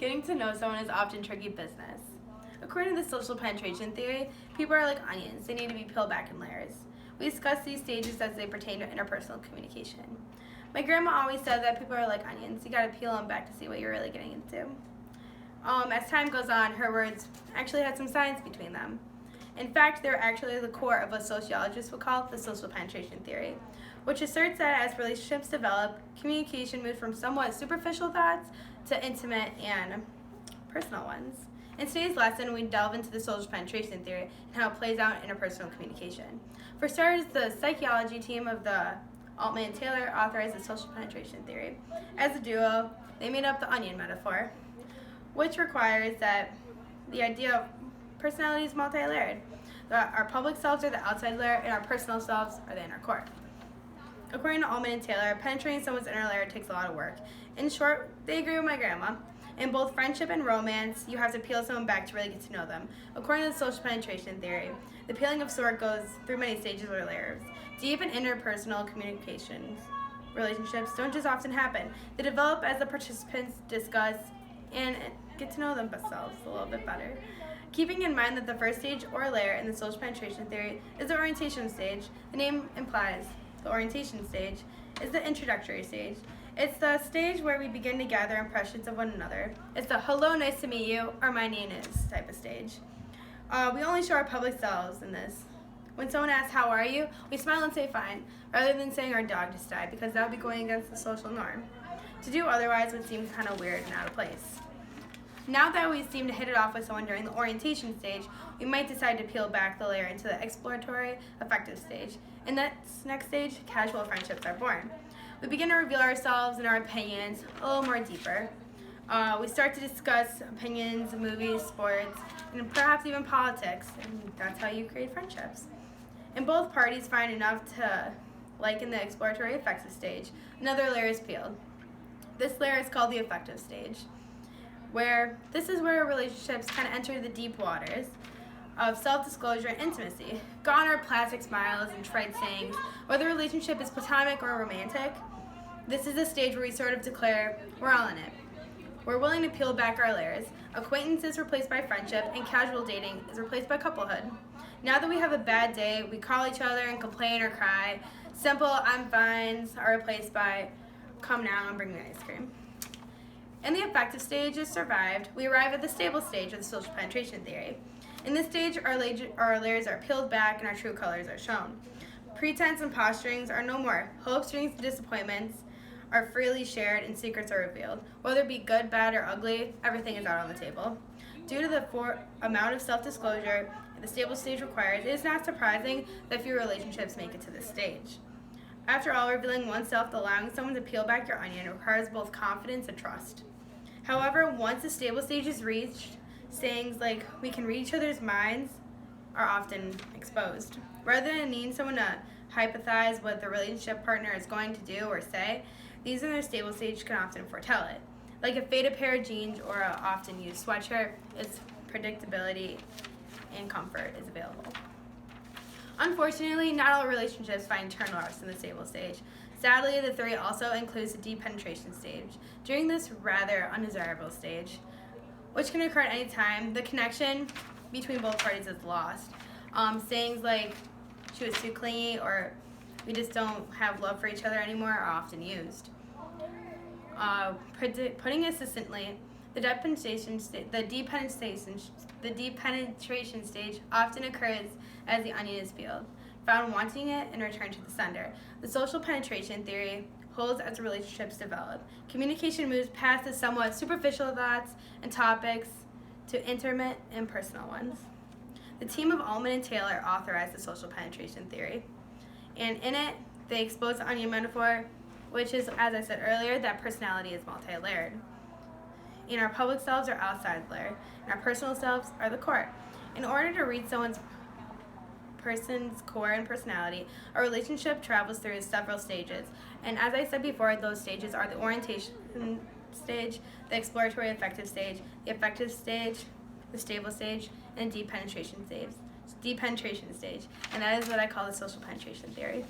Getting to know someone is often tricky business. According to the social penetration theory, people are like onions. They need to be peeled back in layers. We discuss these stages as they pertain to interpersonal communication. My grandma always said that people are like onions. You gotta peel them back to see what you're really getting into. As time goes on, her words actually had some science between them. In fact, they're actually the core of what sociologists would call the social penetration theory, which asserts that as relationships develop, communication moves from somewhat superficial thoughts to intimate and personal ones. In today's lesson, we delve into the social penetration theory and how it plays out in interpersonal communication. For starters, the psychology team of the Altman and Taylor authorized the social penetration theory. As a duo, they made up the onion metaphor, which requires that the idea of personality is multi-layered. Our public selves are the outside layer, and our personal selves are the inner core. According to Altman and Taylor, penetrating someone's inner layer takes a lot of work. In short, they agree with my grandma. In both friendship and romance, you have to peel someone back to really get to know them. According to the social penetration theory, the peeling of sort goes through many stages or layers. Deep and interpersonal communications, relationships don't just often happen. They develop as the participants discuss and get to know themselves a little bit better. Keeping in mind that the first stage or layer in the social penetration theory is the orientation stage, the name implies the orientation stage is the introductory stage. It's the stage where we begin to gather impressions of one another. It's the hello, nice to meet you, or my name is type of stage. We only show our public selves in this. When someone asks, how are you? We smile and say fine, rather than saying our dog just died, because that would be going against the social norm. To do otherwise would seem kind of weird and out of place. Now that we seem to hit it off with someone during the orientation stage, we might decide to peel back the layer into the exploratory, affective stage. In that next stage, casual friendships are born. We begin to reveal ourselves and our opinions a little more deeper. We start to discuss opinions, movies, sports, and perhaps even politics, and that's how you create friendships. And both parties find enough to like in the exploratory affective stage. Another layer is peeled. This layer is called the affective stage, where this is where relationships kind of enter the deep waters of self-disclosure and intimacy. Gone are plastic smiles and trite sayings, whether the relationship is platonic or romantic. This is a stage where we sort of declare we're all in it. We're willing to peel back our layers. Acquaintance is replaced by friendship, and casual dating is replaced by couplehood. Now that we have a bad day, we call each other and complain or cry. Simple I'm fines are replaced by come now and bring me ice cream. In the affective stage is survived, we arrive at the stable stage of the social penetration theory. In this stage, our layers are peeled back and our true colors are shown. Pretense and posturings are no more. Hopes, dreams, and disappointments are freely shared and secrets are revealed. Whether it be good, bad, or ugly, everything is out on the table. Due to the amount of self-disclosure the stable stage requires, it is not surprising that few relationships make it to this stage. After all, revealing oneself, allowing someone to peel back your onion requires both confidence and trust. However, once the stable stage is reached, sayings like we can read each other's minds are often exposed. Rather than needing someone to hypothesize what the relationship partner is going to do or say, these in their stable stage can often foretell it. Like a faded pair of jeans or an often used sweatshirt, its predictability and comfort is available. Unfortunately, not all relationships find eternal rest in the stable stage. Sadly, the theory also includes the deep penetration stage. During this rather undesirable stage, which can occur at any time, the connection between both parties is lost. Sayings like, she was too clingy, or we just don't have love for each other anymore are often used. Putting it succinctly, the deep penetration stage often occurs as the onion is peeled, found wanting it and returned to the sender. The social penetration theory holds as relationships develop. Communication moves past the somewhat superficial thoughts and topics to intimate and personal ones. The team of Altman and Taylor authorized the social penetration theory, and in it, they expose the onion metaphor, which is, as I said earlier, that personality is multi-layered. And our public selves are outside layer, and our personal selves are the core. In order to read person's core and personality, a relationship travels through several stages. And as I said before, those stages are the orientation stage, the exploratory affective stage, the stable stage, and deep penetration stage. And that is what I call the social penetration theory.